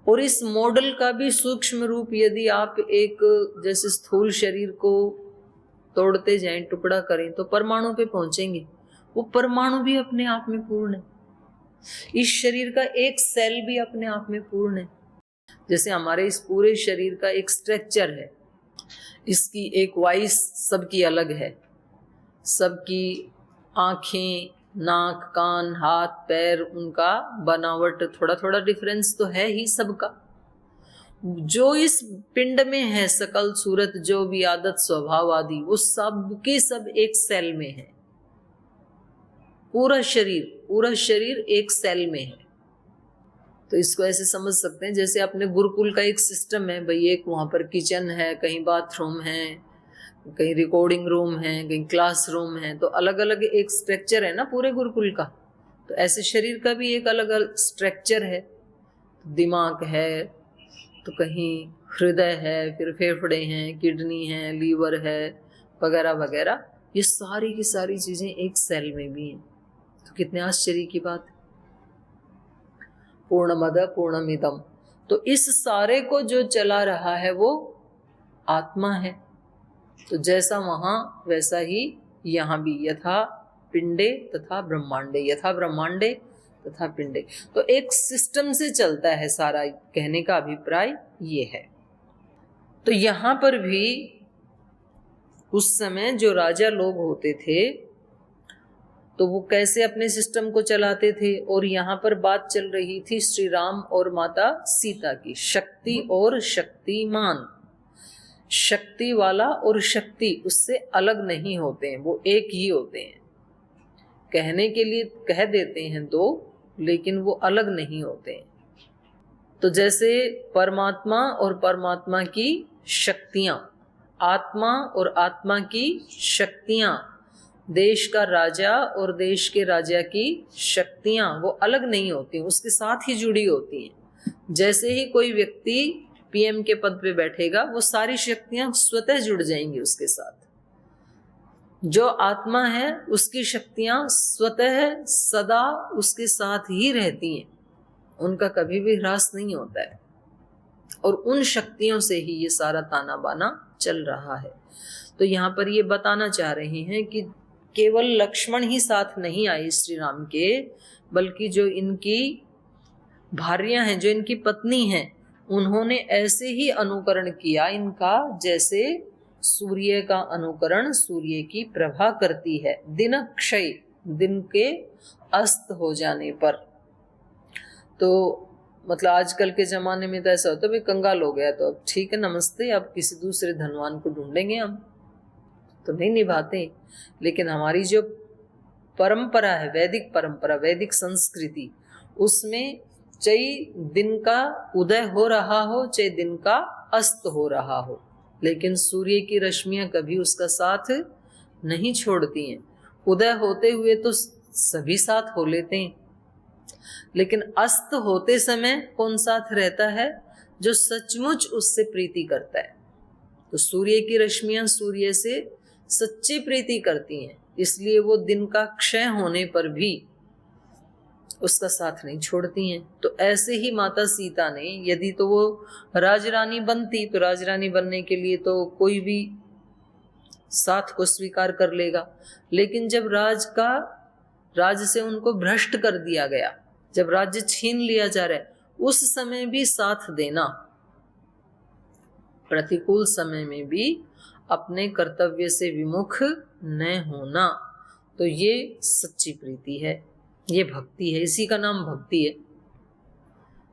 और इस मॉडल का भी सूक्ष्म रूप यदि आप एक जैसे स्थूल शरीर को तोड़ते जाएं, टुकड़ा करें, तो परमाणु पे पहुंचेंगे। वो परमाणु भी अपने आप में पूर्ण है, इस शरीर का एक सेल भी अपने आप में पूर्ण है। जैसे हमारे इस पूरे शरीर का एक स्ट्रक्चर है, इसकी एक वॉइस सबकी अलग है, सबकी आंखें, नाक, कान, हाथ, पैर, उनका बनावट थोड़ा थोड़ा डिफरेंस तो है ही सबका। जो इस पिंड में है, सकल सूरत जो भी आदत स्वभाव आदि, वो सब के सब एक सेल में है। पूरा शरीर एक सेल में है। तो इसको ऐसे समझ सकते हैं जैसे अपने गुरुकुल का एक सिस्टम है भाई, एक वहां पर किचन है, कहीं बाथरूम है, कहीं रिकॉर्डिंग रूम है, कहीं क्लासरूम है, तो अलग अलग एक स्ट्रक्चर है ना पूरे गुरुकुल का। तो ऐसे शरीर का भी एक अलग अलग स्ट्रक्चर है। दिमाग है तो कहीं हृदय है, फिर फेफड़े हैं, किडनी है, लीवर है, वगैरह वगैरह। ये सारी की सारी चीजें एक सेल में भी हैं। तो कितने आश्चर्य की बात है। पूर्णमद पूर्णमिदम, तो इस सारे को जो चला रहा है वो आत्मा है। तो जैसा वहां वैसा ही यहाँ भी, यथा पिंडे तथा ब्रह्मांडे, यथा ब्रह्मांडे तथा पिंडे। तो एक सिस्टम से चलता है सारा, कहने का अभिप्राय ये है। तो यहाँ पर भी उस समय जो राजा लोग होते थे तो वो कैसे अपने सिस्टम को चलाते थे, और यहाँ पर बात चल रही थी श्री राम और माता सीता की, शक्ति और शक्तिमान। शक्ति वाला और शक्ति उससे अलग नहीं होते हैं, वो एक ही होते हैं। कहने के लिए कह देते हैं दो, लेकिन वो अलग नहीं होते हैं। तो जैसे परमात्मा और परमात्मा की शक्तियां, आत्मा और आत्मा की शक्तियां, देश का राजा और देश के राजा की शक्तियां वो अलग नहीं होती, उसके साथ ही जुड़ी होती हैं। जैसे ही कोई व्यक्ति पीएम के पद पे बैठेगा, वो सारी शक्तियां स्वतः जुड़ जाएंगी उसके साथ। जो आत्मा है उसकी शक्तियां स्वतः सदा उसके साथ ही रहती हैं, उनका कभी भी ह्रास नहीं होता है। और उन शक्तियों से ही ये सारा ताना बाना चल रहा है। तो यहाँ पर ये बताना चाह रहे हैं कि केवल लक्ष्मण ही साथ नहीं आए श्री राम के, बल्कि जो इनकी भार्या हैं, जो इनकी पत्नी हैं, उन्होंने ऐसे ही अनुकरण किया इनका, जैसे सूर्य का अनुकरण सूर्य की प्रभा करती है दिन क्षय, दिन के अस्त हो जाने पर। तो मतलब आजकल के जमाने में तो ऐसा होता है भाई कंगाल हो गया तो अब ठीक है नमस्ते, अब किसी दूसरे धनवान को ढूंढेंगे हम, तो नहीं निभाते। लेकिन हमारी जो परंपरा है, वैदिक परंपरा, वैदिक संस्कृति, उसमें चाहे दिन का उदय हो रहा हो, चाहे दिन का अस्त हो रहा हो, लेकिन सूर्य की रश्मियां कभी उसका साथ नहीं छोड़ती हैं। उदय होते हुए तो सभी साथ हो लेते हैं, लेकिन अस्त होते समय कौन साथ रहता है? जो सचमुच उससे प्रीति करता है। तो सूर्य की रश्मियां सूर्य से सच्ची प्रीति करती हैं, इसलिए वो दिन का क्षय होने पर भी उसका साथ नहीं छोड़ती हैं। तो ऐसे ही माता सीता ने, यदि तो वो राजरानी बनती, तो राजरानी बनने के लिए तो कोई भी साथ को स्वीकार कर लेगा, लेकिन जब राज से उनको भ्रष्ट कर दिया गया, जब राज्य छीन लिया जा रहा है, उस समय भी साथ देना, प्रतिकूल समय में भी अपने कर्तव्य से विमुख न होना, तो ये सच्ची प्रीति है, ये भक्ति है। इसी का नाम भक्ति है।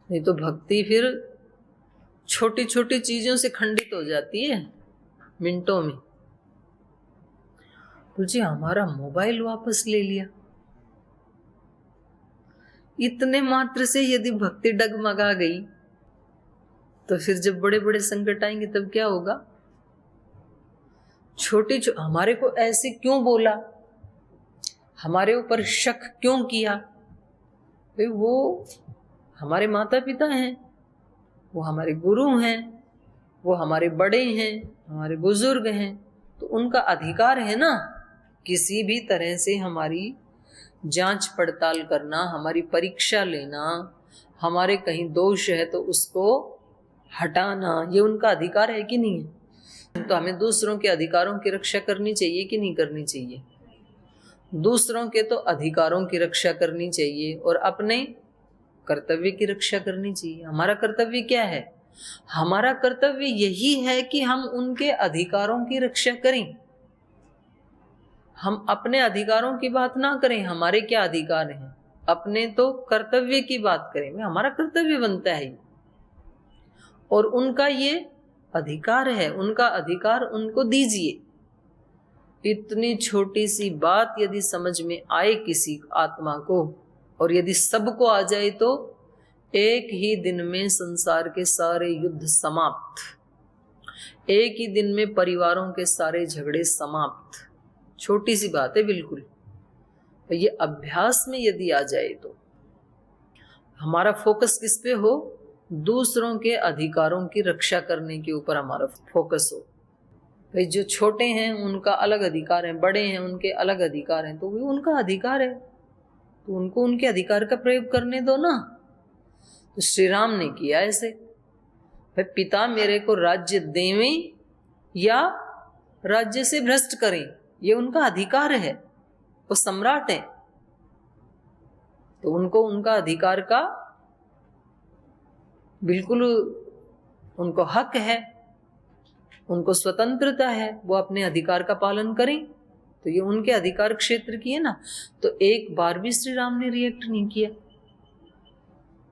नहीं तो भक्ति फिर छोटी छोटी चीजों से खंडित हो जाती है मिनटों में। तो जी हमारा मोबाइल वापस ले लिया, इतने मात्र से यदि भक्ति डगमगा गई, तो फिर जब बड़े बड़े संकट आएंगे तब क्या होगा? हमारे को ऐसे क्यों बोला, हमारे ऊपर शक क्यों किया? भाई वो हमारे माता पिता हैं, वो हमारे गुरु हैं, वो हमारे बड़े हैं, हमारे बुजुर्ग हैं, तो उनका अधिकार है ना किसी भी तरह से हमारी जांच पड़ताल करना, हमारी परीक्षा लेना, हमारे कहीं दोष है तो उसको हटाना, ये उनका अधिकार है कि नहीं है? तो हमें दूसरों के अधिकारों की रक्षा करनी चाहिए कि नहीं करनी चाहिए? दूसरों के तो अधिकारों की रक्षा करनी चाहिए और अपने कर्तव्य की रक्षा करनी चाहिए। हमारा कर्तव्य क्या है? हमारा कर्तव्य यही है कि हम उनके अधिकारों की रक्षा करें। हम अपने अधिकारों की बात ना करें, हमारे क्या अधिकार हैं, अपने तो कर्तव्य की बात करें। हमारा कर्तव्य बनता है और उनका ये अधिकार है, उनका अधिकार उनको दीजिए। इतनी छोटी सी बात यदि समझ में आए किसी आत्मा को, और यदि सबको आ जाए, तो एक ही दिन में संसार के सारे युद्ध समाप्त, एक ही दिन में परिवारों के सारे झगड़े समाप्त। छोटी सी बात है बिल्कुल। तो ये अभ्यास में यदि आ जाए तो हमारा फोकस किस पे हो? दूसरों के अधिकारों की रक्षा करने के ऊपर हमारा फोकस हो। भाई जो छोटे हैं उनका अलग अधिकार है, बड़े हैं उनके अलग अधिकार हैं, तो वो उनका अधिकार है, तो उनको उनके अधिकार का प्रयोग करने दो ना। तो श्री राम ने किया ऐसे। भाई पिता मेरे को राज्य देवें या राज्य से भ्रष्ट करें, ये उनका अधिकार है, वो सम्राट है, तो उनको उनका अधिकार का बिल्कुल उनको हक है, उनको स्वतंत्रता है, वो अपने अधिकार का पालन करें। तो ये उनके अधिकार क्षेत्र की है ना। तो एक बार भी श्री राम ने रिएक्ट नहीं किया।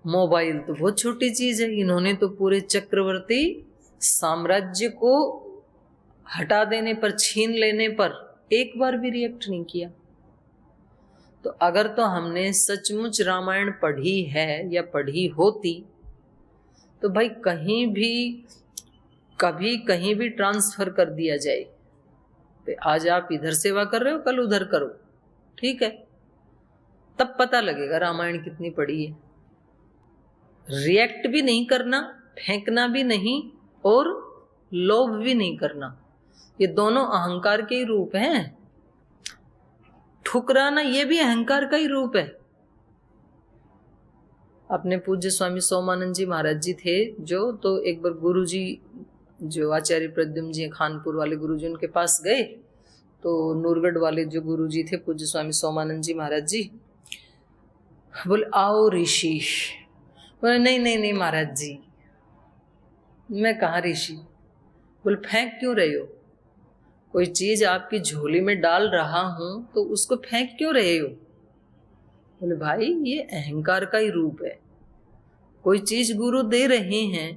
मोबाइल तो बहुत छोटी चीज है, इन्होंने तो पूरे चक्रवर्ती साम्राज्य को हटा देने पर, छीन लेने पर एक बार भी रिएक्ट नहीं किया। तो अगर तो हमने सचमुच रामायण पढ़ी है या पढ़ी होती, तो भाई कहीं भी कभी कहीं भी ट्रांसफर कर दिया जाए, तो आज आप इधर सेवा कर रहे हो, कल उधर करो, ठीक है, तब पता लगेगा रामायण कितनी पढ़ी है। रिएक्ट भी नहीं करना, फेंकना भी नहीं, और लोभ भी नहीं करना, ये दोनों अहंकार के ही रूप हैं। ठुकराना ये भी अहंकार का ही रूप है। अपने पूज्य स्वामी सोमानंद जी महाराज जी थे जो, तो एक बार गुरु जी जो आचार्य प्रद्युम्न जी खानपुर वाले गुरु जी, उनके पास गए, तो नूरगढ़ वाले जो गुरु जी थे पूज्य स्वामी सोमानंद जी महाराज जी, बोले आओ ऋषि। बोले नहीं नहीं नहीं महाराज जी, मैं कहाँ ऋषि। बोले फेंक क्यों रहे हो? कोई चीज आपकी झोली में डाल रहा हूं तो उसको फेंक क्यों रहे हो? बोले भाई ये अहंकार का ही रूप है। कोई चीज गुरु दे रहे हैं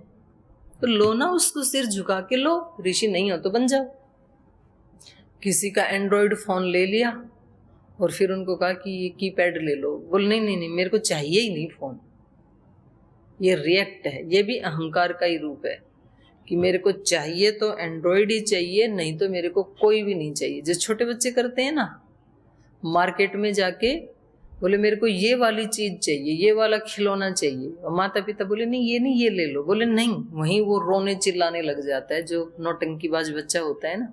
तो लो ना, उसको सिर झुका के लो। ऋषि नहीं हो तो बन जाओ। किसी का एंड्रॉयड फोन ले लिया और फिर उनको कहा कि ये कीपैड ले लो। बोल नहीं नहीं नहीं, मेरे को चाहिए ही नहीं फोन। ये रिएक्ट है, ये भी अहंकार का ही रूप है कि मेरे को चाहिए तो एंड्रॉयड ही चाहिए, नहीं तो मेरे को कोई भी नहीं चाहिए। जो छोटे बच्चे करते हैं ना, मार्केट में जाके बोले मेरे को ये वाली चीज चाहिए, ये वाला खिलौना चाहिए, और माता पिता बोले नहीं ये नहीं, ये ले लो। बोले नहीं, वहीं वो रोने चिल्लाने लग जाता है जो नौटंकीबाज बच्चा होता है ना।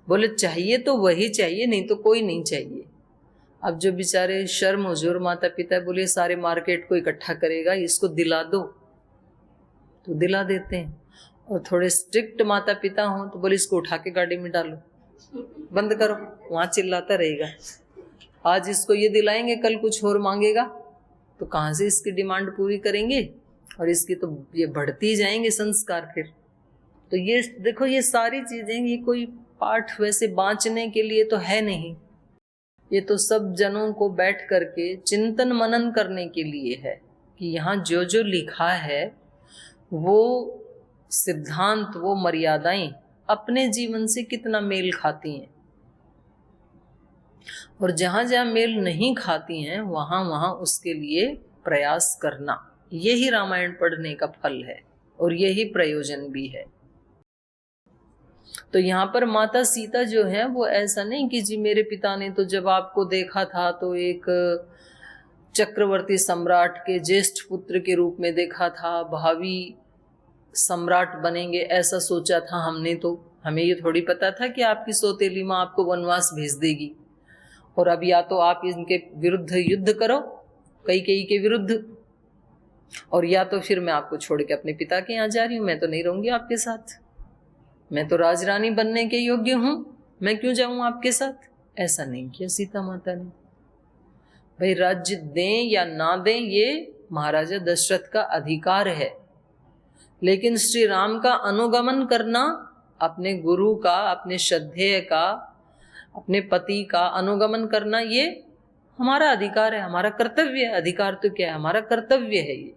बोले चाहिए तो वही चाहिए, नहीं तो कोई नहीं चाहिए। अब जो बेचारे शर्म हुजूर माता पिता बोले सारे मार्केट को इकट्ठा करेगा, इसको दिला दो, तो दिला देते हैं। और थोड़े स्ट्रिक्ट माता पिता हों तो बोले इसको उठा के गाड़ी में डालो, बंद करो, वहां चिल्लाता रहेगा। आज इसको ये दिलाएंगे, कल कुछ और मांगेगा, तो कहाँ से इसकी डिमांड पूरी करेंगे, और इसकी तो ये बढ़ती जाएंगे संस्कार फिर। तो ये देखो, ये सारी चीजें, ये कोई पाठ वैसे बांचने के लिए तो है नहीं, ये तो सब जनों को बैठ करके चिंतन मनन करने के लिए है कि यहाँ जो जो लिखा है वो सिद्धांत, वो मर्यादाएं अपने जीवन से कितना मेल खाती हैं, और जहां जहां मेल नहीं खाती हैं वहां वहां उसके लिए प्रयास करना। यही रामायण पढ़ने का फल है और यही प्रयोजन भी है। तो यहाँ पर माता सीता जो है वो ऐसा नहीं कि जी मेरे पिता ने तो जब आपको देखा था तो एक चक्रवर्ती सम्राट के ज्येष्ठ पुत्र के रूप में देखा था, भावी सम्राट बनेंगे ऐसा सोचा था हमने, तो हमें ये थोड़ी पता था कि आपकी सौतेली माँ आपको वनवास भेज देगी, और अब या तो आप इनके विरुद्ध युद्ध करो, कैकेयी के विरुद्ध, और या तो फिर मैं आपको छोड़ के अपने पिता के यहाँ जा रही हूँ, मैं तो नहीं रहूंगी आपके साथ, मैं तो राजरानी बनने के योग्य हूं, मैं क्यों जाऊं आपके साथ। ऐसा नहीं किया सीता माता ने। भाई राज्य दें या ना दें ये महाराजा दशरथ का अधिकार है, लेकिन श्री राम का अनुगमन करना, अपने गुरु का, अपने श्रद्धेय का, अपने पति का अनुगमन करना, ये हमारा अधिकार है, हमारा कर्तव्य है। अधिकार तो क्या है, हमारा कर्तव्य है ये।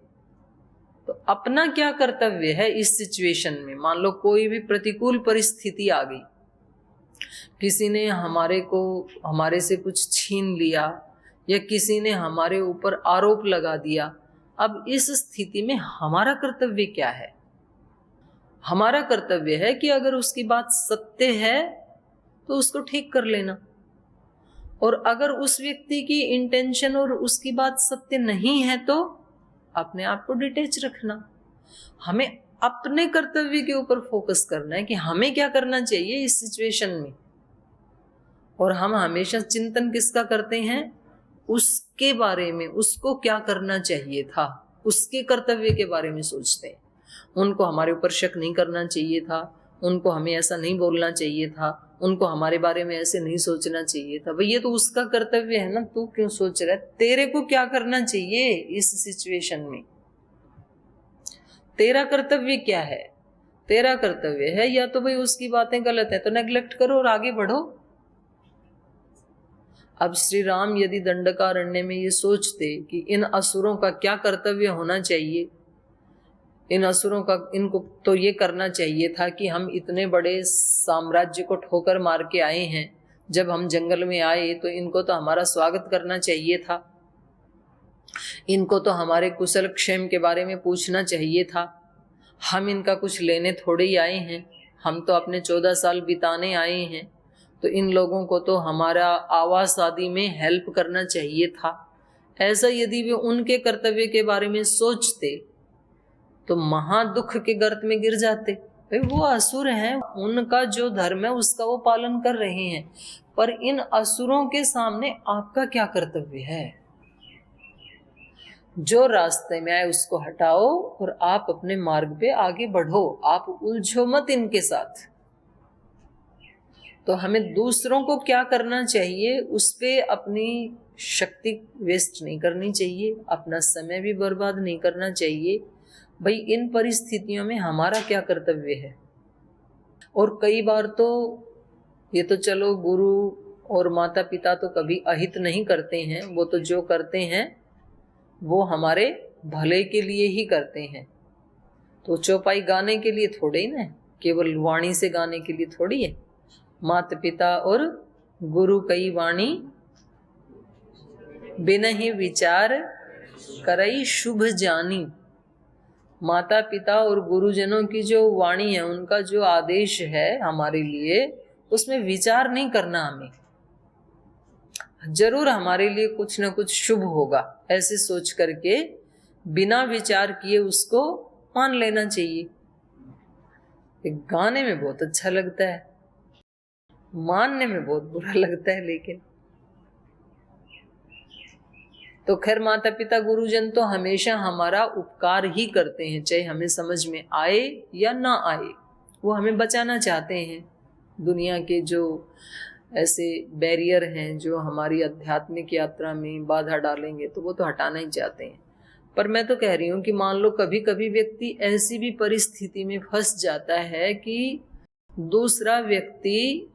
तो अपना क्या कर्तव्य है इस सिचुएशन में। मान लो कोई भी प्रतिकूल परिस्थिति आ गई, किसी ने हमारे से कुछ छीन लिया, या किसी ने हमारे ऊपर आरोप लगा दिया। अब इस स्थिति में हमारा कर्तव्य क्या है। हमारा कर्तव्य है कि अगर उसकी बात सत्य है तो उसको ठीक कर लेना, और अगर उस व्यक्ति की इंटेंशन और उसकी बात सत्य नहीं है तो अपने आप को डिटेच रखना। हमें अपने कर्तव्य के ऊपर फोकस करना है कि हमें क्या करना चाहिए इस सिचुएशन में। और हम हमेशा चिंतन किसका करते हैं, उसके बारे में, उसको क्या करना चाहिए था, उसके कर्तव्य के बारे में सोचते हैं। उनको हमारे ऊपर शक नहीं करना चाहिए था, उनको हमें ऐसा नहीं बोलना चाहिए था, उनको हमारे बारे में ऐसे नहीं सोचना चाहिए था। भाई ये तो उसका कर्तव्य है ना, तू क्यों सोच रहा है, तेरे को क्या करना चाहिए इस सिचुएशन में। तेरा कर्तव्य क्या है। तेरा कर्तव्य है या तो भाई उसकी बातें गलत है तो नेग्लेक्ट करो और आगे बढ़ो। अब श्री राम यदि दंडकारण्य में ये सोचते कि इन असुरों का क्या कर्तव्य होना चाहिए, इन असुरों का, इनको तो ये करना चाहिए था कि हम इतने बड़े साम्राज्य को ठोकर मार के आए हैं, जब हम जंगल में आए तो इनको तो हमारा स्वागत करना चाहिए था, इनको तो हमारे कुशल क्षेम के बारे में पूछना चाहिए था। हम इनका कुछ लेने थोड़े ही आए हैं, हम तो अपने 14 साल बिताने आए हैं, तो इन लोगों को तो हमारा आवास आदि में हेल्प करना चाहिए था। ऐसा यदि वे उनके कर्तव्य के बारे में सोचते तो महादुख के गर्त में गिर जाते। भाई वो असुर हैं, उनका जो धर्म है उसका वो पालन कर रहे हैं, पर इन असुरों के सामने आपका क्या कर्तव्य है। जो रास्ते में आए उसको हटाओ और आप अपने मार्ग पे आगे बढ़ो, आप उलझो मत इनके साथ। तो हमें दूसरों को क्या करना चाहिए उस पे अपनी शक्ति वेस्ट नहीं करनी चाहिए, अपना समय भी बर्बाद नहीं करना चाहिए। भाई इन परिस्थितियों में हमारा क्या कर्तव्य है। और कई बार तो ये तो चलो गुरु और माता पिता तो कभी अहित नहीं करते हैं, वो तो जो करते हैं वो हमारे भले के लिए ही करते हैं। तो चौपाई गाने के लिए थोड़े ही ना, केवल वाणी से गाने के लिए थोड़ी है। माता पिता और गुरु कई वाणी बिन ही विचार करई शुभ जानी। माता पिता और गुरुजनों की जो वाणी है, उनका जो आदेश है हमारे लिए, उसमें विचार नहीं करना हमें। जरूर हमारे लिए कुछ ना कुछ शुभ होगा, ऐसे सोच करके बिना विचार किए उसको मान लेना चाहिए। गाने में बहुत अच्छा लगता है, मानने में बहुत बुरा लगता है। लेकिन तो खैर माता पिता गुरुजन तो हमेशा हमारा उपकार ही करते हैं, चाहे हमें समझ में आए या ना आए। वो हमें बचाना चाहते हैं। दुनिया के जो ऐसे बैरियर हैं जो हमारी आध्यात्मिक यात्रा में बाधा डालेंगे, तो वो तो हटाना ही चाहते हैं। पर मैं तो कह रही हूँ कि मान लो कभी कभी व्यक्ति ऐसी भी परिस्थिति में फंस जाता है कि दूसरा व्यक्ति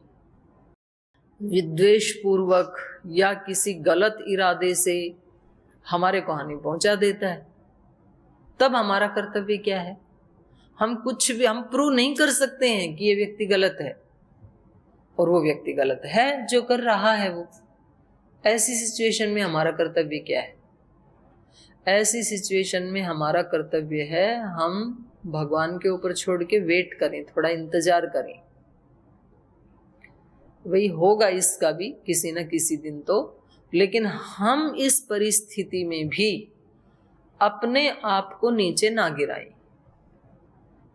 विद्वेष पूर्वक या किसी गलत इरादे से हमारे को हानि पहुंचा देता है। तब हमारा कर्तव्य क्या है। हम कुछ भी, हम प्रूव नहीं कर सकते हैं कि ये व्यक्ति गलत है, और वो व्यक्ति गलत है जो कर रहा है वो। ऐसी सिचुएशन में हमारा कर्तव्य क्या है। ऐसी सिचुएशन में हमारा कर्तव्य है हम भगवान के ऊपर छोड़ के वेट करें, थोड़ा इंतजार करें। वही होगा इसका भी किसी न किसी दिन तो। लेकिन हम इस परिस्थिति में भी अपने आप को नीचे ना गिराएं,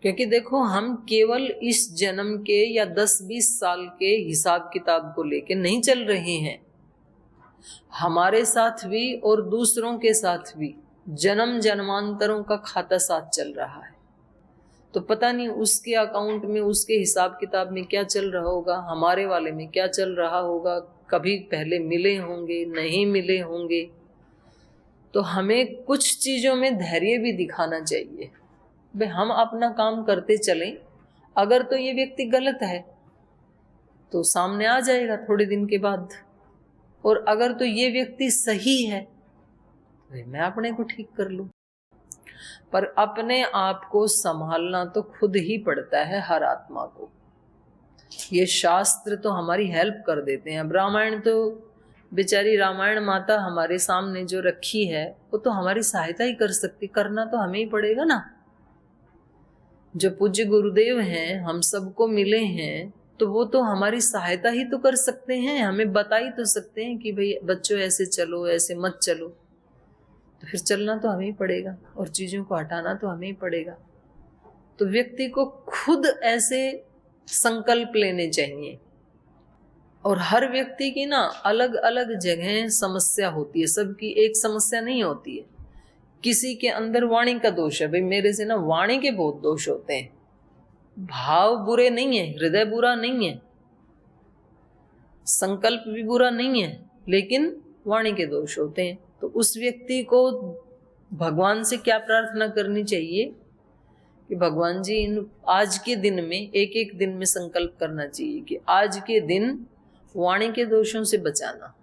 क्योंकि देखो हम केवल इस जन्म के या 10-20 साल के हिसाब किताब को लेके नहीं चल रहे हैं। हमारे साथ भी और दूसरों के साथ भी जन्म जन्मांतरों का खाता साथ चल रहा है। तो पता नहीं उसके अकाउंट में, उसके हिसाब किताब में क्या चल रहा होगा, हमारे वाले में क्या चल रहा होगा, कभी पहले मिले होंगे, नहीं मिले होंगे। तो हमें कुछ चीजों में धैर्य भी दिखाना चाहिए। भाई हम अपना काम करते चलें, अगर तो ये व्यक्ति गलत है तो सामने आ जाएगा थोड़े दिन के बाद, और अगर तो ये व्यक्ति सही है तो मैं अपने को ठीक कर लूं। पर अपने आप को संभालना तो खुद ही पड़ता है हर आत्मा को। ये शास्त्र तो हमारी हेल्प कर देते हैं। अब रामायण तो बेचारी रामायण माता हमारे सामने जो रखी है वो तो हमारी सहायता ही कर सकती, करना तो हमें ही पड़ेगा ना। जो पूज्य गुरुदेव हैं, हम सबको मिले हैं, तो वो तो हमारी सहायता ही तो कर सकते हैं, हमें बता ही तो सकते हैं कि भाई बच्चों ऐसे चलो, ऐसे मत चलो। तो फिर चलना तो हमें ही पड़ेगा और चीजों को हटाना तो हमें ही पड़ेगा। तो व्यक्ति को खुद ऐसे संकल्प लेने चाहिए। और हर व्यक्ति की ना अलग अलग जगह समस्या होती है, सबकी एक समस्या नहीं होती है। किसी के अंदर वाणी का दोष है, भाई मेरे से ना वाणी के बहुत दोष होते हैं। भाव बुरे नहीं है, हृदय बुरा नहीं है, संकल्प भी बुरा नहीं है, लेकिन वाणी के दोष होते हैं। तो उस व्यक्ति को भगवान से क्या प्रार्थना करनी चाहिए कि भगवान जी इन आज के दिन में, एक एक दिन में संकल्प करना चाहिए कि आज के दिन वाणी के दोषों से बचाना।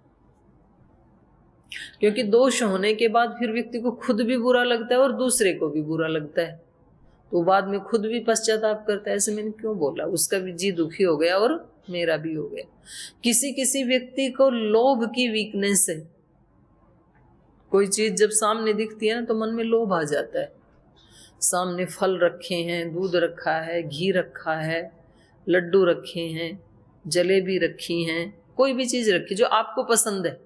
क्योंकि दोष होने के बाद फिर व्यक्ति को खुद भी बुरा लगता है और दूसरे को भी बुरा लगता है, तो बाद में खुद भी पश्चाताप करता है, ऐसे मैंने क्यों बोला, उसका भी जी दुखी हो गया और मेरा भी हो गया। किसी किसी व्यक्ति को लोभ की वीकनेस है, कोई चीज जब सामने दिखती है ना तो मन में लोभ आ जाता है। सामने फल रखे हैं, दूध रखा है, घी रखा है, लड्डू रखे हैं, जलेबी रखी हैं, कोई भी चीज रखी जो आपको पसंद है,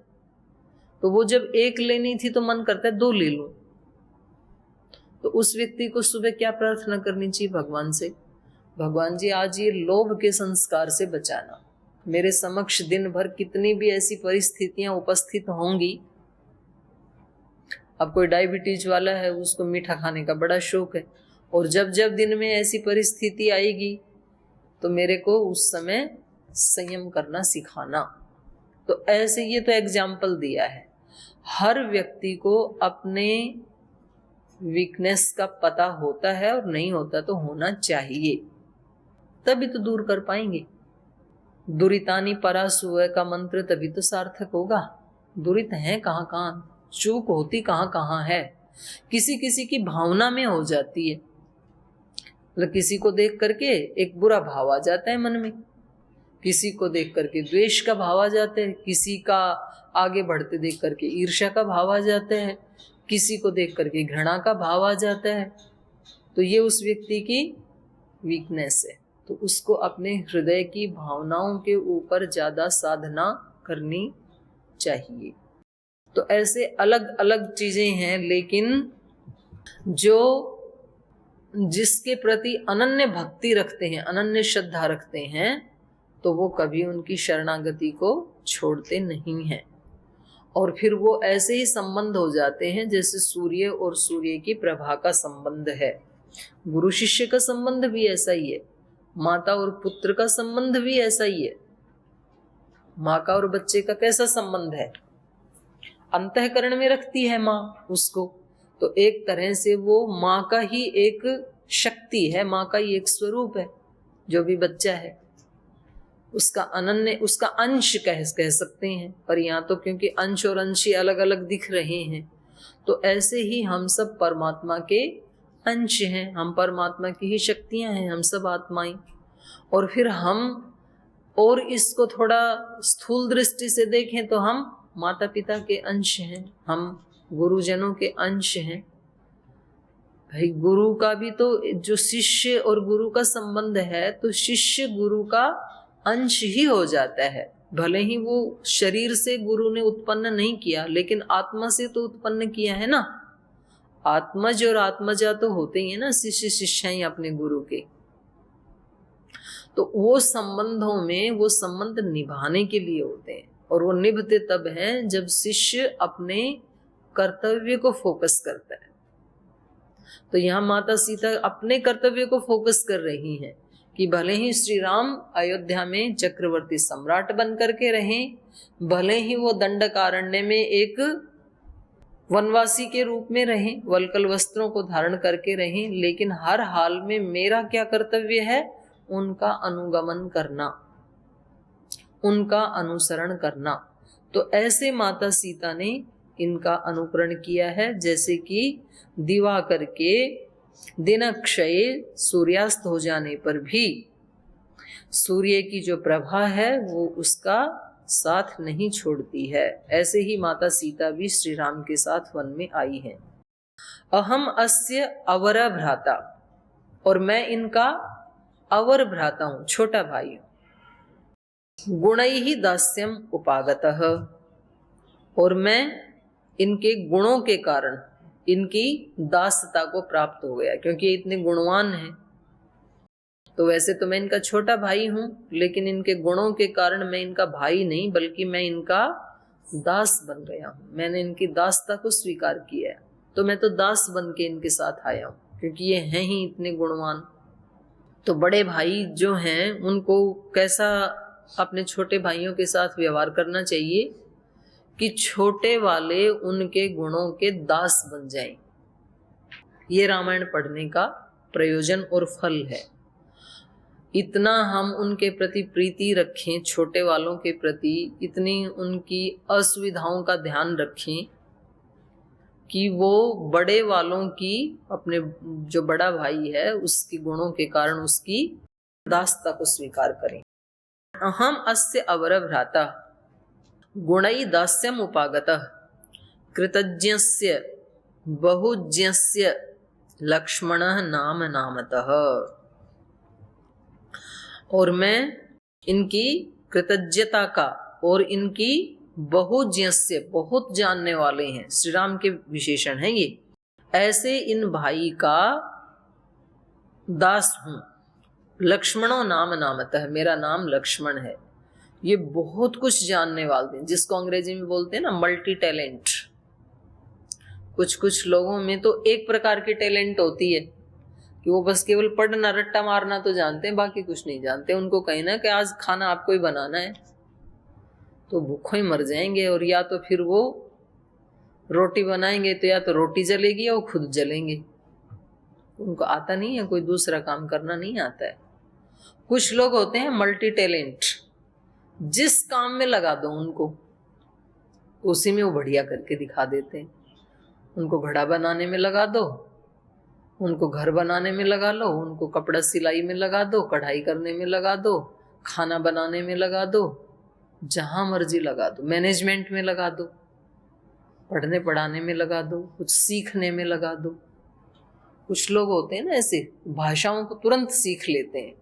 तो वो जब एक लेनी थी तो मन करता है दो ले लो। तो उस व्यक्ति को सुबह क्या प्रार्थना करनी चाहिए भगवान से, भगवान जी आज ये लोभ के संस्कार से बचाना। मेरे समक्ष दिन भर कितनी भी ऐसी परिस्थितियां उपस्थित होंगी, अब कोई डायबिटीज वाला है, उसको मीठा खाने का बड़ा शौक है, और जब जब दिन में ऐसी परिस्थिति आएगी तो मेरे को उस समय संयम करना सिखाना। तो ऐसे ये तो एग्जाम्पल दिया है। हर व्यक्ति को अपने वीकनेस का पता होता है और नहीं होता तो होना चाहिए, तभी तो दूर कर पाएंगे। दुरितानी परासुय का मंत्र तभी तो सार्थक होगा। दुरित है कहाँ कहाँ, चूक होती कहाँ कहाँ है। किसी किसी की भावना में हो जाती है, मतलब किसी को देख करके एक बुरा भाव आ जाता है मन में, किसी को देख करके द्वेष का भाव आ जाता है, किसी का आगे बढ़ते देख करके ईर्ष्या का भाव आ जाता है, किसी को देख करके घृणा का भाव आ जाता है। तो ये उस व्यक्ति की वीकनेस है। तो उसको अपने हृदय की भावनाओं के ऊपर ज्यादा साधना करनी चाहिए। तो ऐसे अलग अलग चीजें हैं, लेकिन जो जिसके प्रति अनन्य भक्ति रखते हैं, अनन्य श्रद्धा रखते हैं, तो वो कभी उनकी शरणागति को छोड़ते नहीं हैं। और फिर वो ऐसे ही संबंध हो जाते हैं जैसे सूर्य और सूर्य की प्रभा का संबंध है। गुरु शिष्य का संबंध भी ऐसा ही है, माता और पुत्र का संबंध भी ऐसा ही है। माँ का और बच्चे का कैसा संबंध है, अंतःकरण में रखती है माँ उसको, तो एक तरह से वो माँ का ही एक शक्ति है, माँ का ही एक स्वरूप है। जो भी बच्चा है उसका अनन्य, उसका अंश कह सकते हैं। पर यहाँ तो क्योंकि अंश और अंशी अलग अलग दिख रहे हैं, तो ऐसे ही हम सब परमात्मा के अंश हैं, हम परमात्मा की ही शक्तियां हैं, हम सब आत्माएं। और फिर हम और इसको थोड़ा स्थूल दृष्टि से देखें तो हम माता पिता के अंश हैं, हम गुरुजनों के अंश हैं। भाई गुरु का भी तो, जो शिष्य और गुरु का संबंध है, तो शिष्य गुरु का अंश ही हो जाता है। भले ही वो शरीर से गुरु ने उत्पन्न नहीं किया, लेकिन आत्मा से तो उत्पन्न किया है ना। आत्मज और आत्मजा तो होते ही है ना, शिष्य शिष्याएं अपने गुरु के। तो वो संबंधों में वो संबंध निभाने के लिए होते हैं, और वो निभते तब हैं जब शिष्य अपने कर्तव्य को फोकस करता है। तो यहाँ माता सीता अपने कर्तव्य को फोकस कर रही हैं कि भले ही श्री राम अयोध्या में चक्रवर्ती सम्राट बन करके रहें, भले ही वो दंडकारण्य में एक वनवासी के रूप में रहें, वल्कल वस्त्रों को धारण करके रहें, लेकिन हर हाल में मेरा क्या कर्तव्य है? उनका अनुगमन करना, उनका अनुसरण करना। तो ऐसे माता सीता ने इनका अनुकरण किया है। जैसे कि दिवाकर के दिनक्षय सूर्यास्त हो जाने पर भी सूर्य की जो प्रभा है वो उसका साथ नहीं छोड़ती है, ऐसे ही माता सीता भी श्री राम के साथ वन में आई है। अहम अस्य अवर भ्राता, और मैं इनका अवर भ्राता हूं, छोटा भाई हूं। गुणैहि दास्यम उपागतः, और मैं इनके गुणों के कारण इनकी दासता को प्राप्त हो गया, क्योंकि ये इतने गुणवान हैं। तो वैसे तो मैं इनका छोटा भाई हूं, लेकिन इनके गुणों के कारण मैं इनका भाई नहीं बल्कि मैं इनका दास बन गया हूं। मैंने इनकी दासता को स्वीकार किया है, तो मैं तो दास बन के इनके साथ आया हूं, क्योंकि ये हैं ही इतने गुणवान। तो बड़े भाई जो हैं उनको कैसा अपने छोटे भाइयों के साथ व्यवहार करना चाहिए कि छोटे वाले उनके गुणों के दास बन जाएं। ये रामायण पढ़ने का प्रयोजन और फल है। इतना हम उनके प्रति प्रीति रखें, छोटे वालों के प्रति इतनी उनकी असुविधाओं का ध्यान रखें कि वो बड़े वालों की, अपने जो बड़ा भाई है उसके गुणों के कारण उसकी दासता को स्वीकार करें। अहम अस्य अवर भ्राता गुणै दास्यम उपागतः कृतज्ञस्य बहुज्ञस्य लक्ष्मणः नाम नामतः, और मैं इनकी कृतज्ञता का और इनकी बहुज्ञस्य, बहुत जानने वाले हैं, श्री राम के विशेषण हैं ये, ऐसे इन भाई का दास हूं। लक्ष्मणो नाम नामतः, मेरा नाम लक्ष्मण है। ये बहुत कुछ जानने वाले हैं, जिसको अंग्रेजी में बोलते हैं ना मल्टी टैलेंट। कुछ कुछ लोगों में तो एक प्रकार की टैलेंट होती है कि वो बस केवल पढ़ना रट्टा मारना तो जानते हैं, बाकी कुछ नहीं जानते। उनको कहना कि आज खाना आपको ही बनाना है तो भूखों ही मर जाएंगे, और या तो फिर वो रोटी बनाएंगे तो या तो रोटी जलेगी या वो खुद जलेंगे। उनको आता नहीं है, कोई दूसरा काम करना नहीं आता है। कुछ लोग होते हैं मल्टी टैलेंट, जिस काम में लगा दो उनको उसी में वो बढ़िया करके दिखा देते हैं। उनको घड़ा बनाने में लगा दो, उनको घर बनाने में लगा लो, उनको कपड़ा सिलाई में लगा दो, कढ़ाई करने में लगा दो, खाना बनाने में लगा दो, जहां मर्जी लगा दो, मैनेजमेंट में लगा दो, पढ़ने पढ़ाने में लगा दो, कुछ सीखने में लगा दो। कुछ लोग होते हैं ना ऐसे, भाषाओं को तुरंत सीख लेते हैं,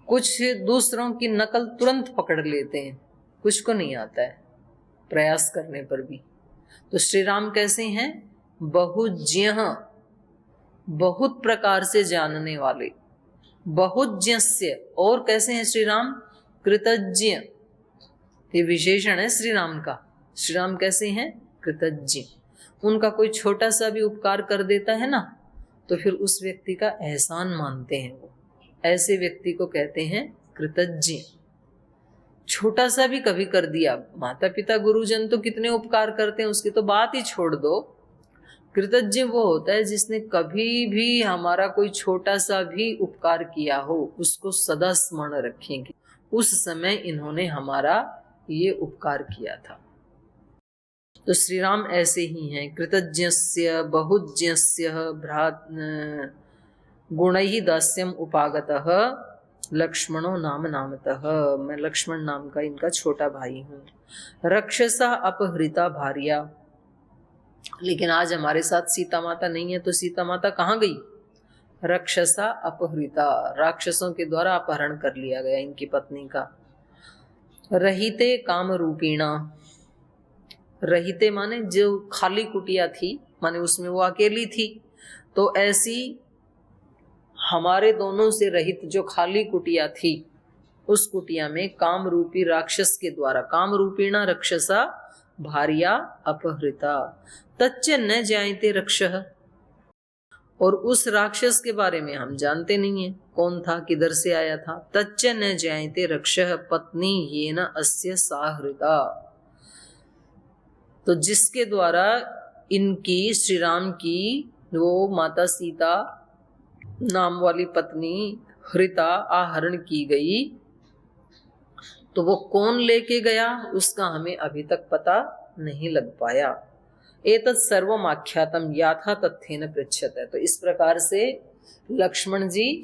कुछ दूसरों की नकल तुरंत पकड़ लेते हैं, कुछ को नहीं आता है प्रयास करने पर भी। तो श्री राम कैसे हैं? बहुज्ञ, बहुत प्रकार से जानने वाले, बहुज्ञस्य। और कैसे हैं श्री राम? कृतज्ञ, ये विशेषण है श्री राम का। श्री राम कैसे हैं? कृतज्ञ। उनका कोई छोटा सा भी उपकार कर देता है ना, तो फिर उस व्यक्ति का एहसान मानते हैं वो। ऐसे व्यक्ति को कहते हैं कृतज्ञ। छोटा सा भी कभी कर दिया, माता पिता गुरुजन तो कितने उपकार करते हैं, उसकी तो बात ही छोड़ दो। कृतज्ञ वो होता है जिसने कभी भी हमारा कोई छोटा सा भी उपकार किया हो, उसको सदा स्मरण रखेंगे, उस समय इन्होंने हमारा ये उपकार किया था। तो श्री राम ऐसे ही हैं, कृतज्ञस्य बहुज्ञस्य भ्रात गुणैहि दास्यम उपागतः लक्ष्मणो नाम नामतः, मैं लक्ष्मण नाम का इनका छोटा भाई हूँ। रक्षसा अपहृता भार्या, लेकिन आज हमारे साथ सीता माता नहीं है, तो सीता माता कहाँ गई? रक्षसा अपहृता, राक्षसों के द्वारा अपहरण कर लिया गया इनकी पत्नी का। रहिते काम रूपीणा, रहिते माने जो खाली कुटिया थी, माने उसमें वो अकेली थी, तो ऐसी हमारे दोनों से रहित जो खाली कुटिया थी, उस कुटिया में काम रूपी राक्षस के द्वारा, काम रूपीणा रक्षसा भार्या अपहृता तच्च न जायते रक्षः। और उस राक्षस के बारे में हम जानते नहीं है कौन था, किधर से आया था। तच्च न जायते रक्षः पत्नी येन अस्य साहृदा। तो जिसके द्वारा इनकी, श्री राम की वो माता सीता नाम वाली पत्नी हृता आहरण की गई, तो वो कौन लेके गया उसका हमें अभी तक पता नहीं लग पाया। एतत् सर्वम आख्यातम याथा तथ्येन पृच्छते। तो इस प्रकार से लक्ष्मण जी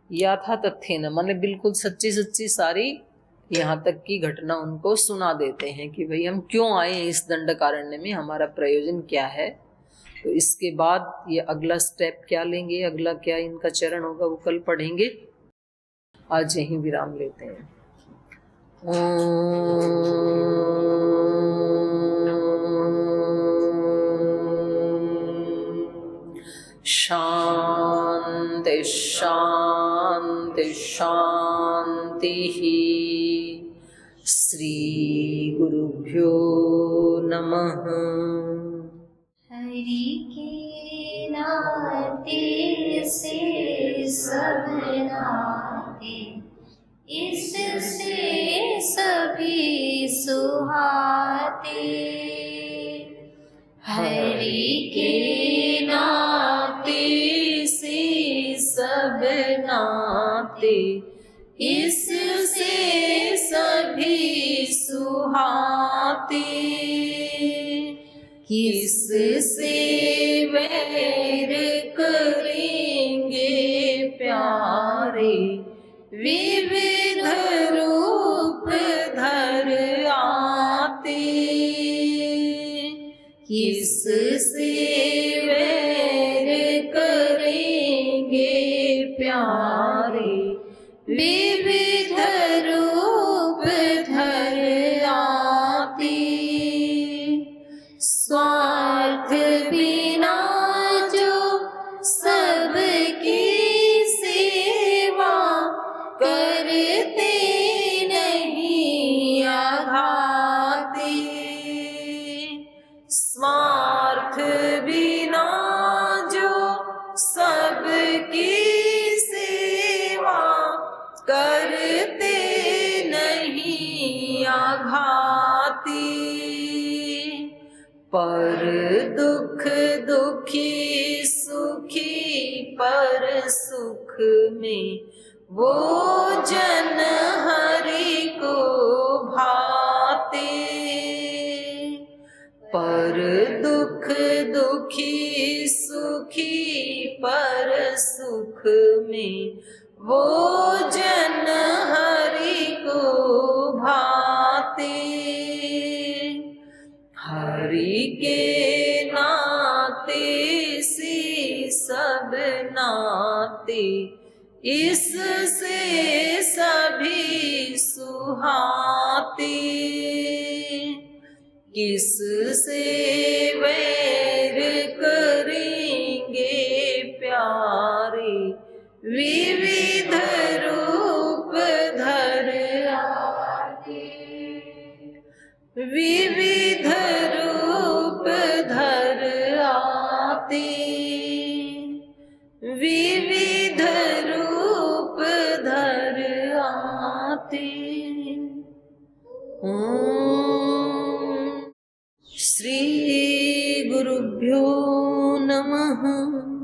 याथा तथ्येन माने बिल्कुल सच्ची सच्ची सारी यहाँ तक की घटना उनको सुना देते हैं कि भाई हम क्यों आए हैं इस दंडकारण्य में, हमारा प्रयोजन क्या है। तो इसके बाद ये अगला स्टेप क्या लेंगे, अगला क्या इनका चरण होगा, वो कल पढ़ेंगे। आज यहीं विराम लेते हैं। शांति शांति शांति। श्री गुरुभ्यो नमः। हरि के नाते से सब नाते, इससे सभी सुहाते। हरि के नाते से सब नाते, इससे सभी सुहाते। किससे वैर करेंगे प्यारे, विविध रूप धर आते। किससे वैर करेंगे प्यारे, विविध रूप धर आते। स्वार्थ बिना जो सबकी सेवा करते नहीं आघाते। स्वार्थ बिना जो सबकी सेवा करते नहीं आघाते। पर दुख दुखी सुखी पर सुख में, वो जन हरि को भाते। पर दुख दुखी सुखी पर सुख में, वो जन हरि को भाते। हरि के नाते से सब नाते, इससे सभी सुहाते। किससे वैर करेंगे प्यारे, विविध रूप धर आते। विविध रूप धर आते। विविध रूप धर आते। श्री गुरुभ्यो नमः।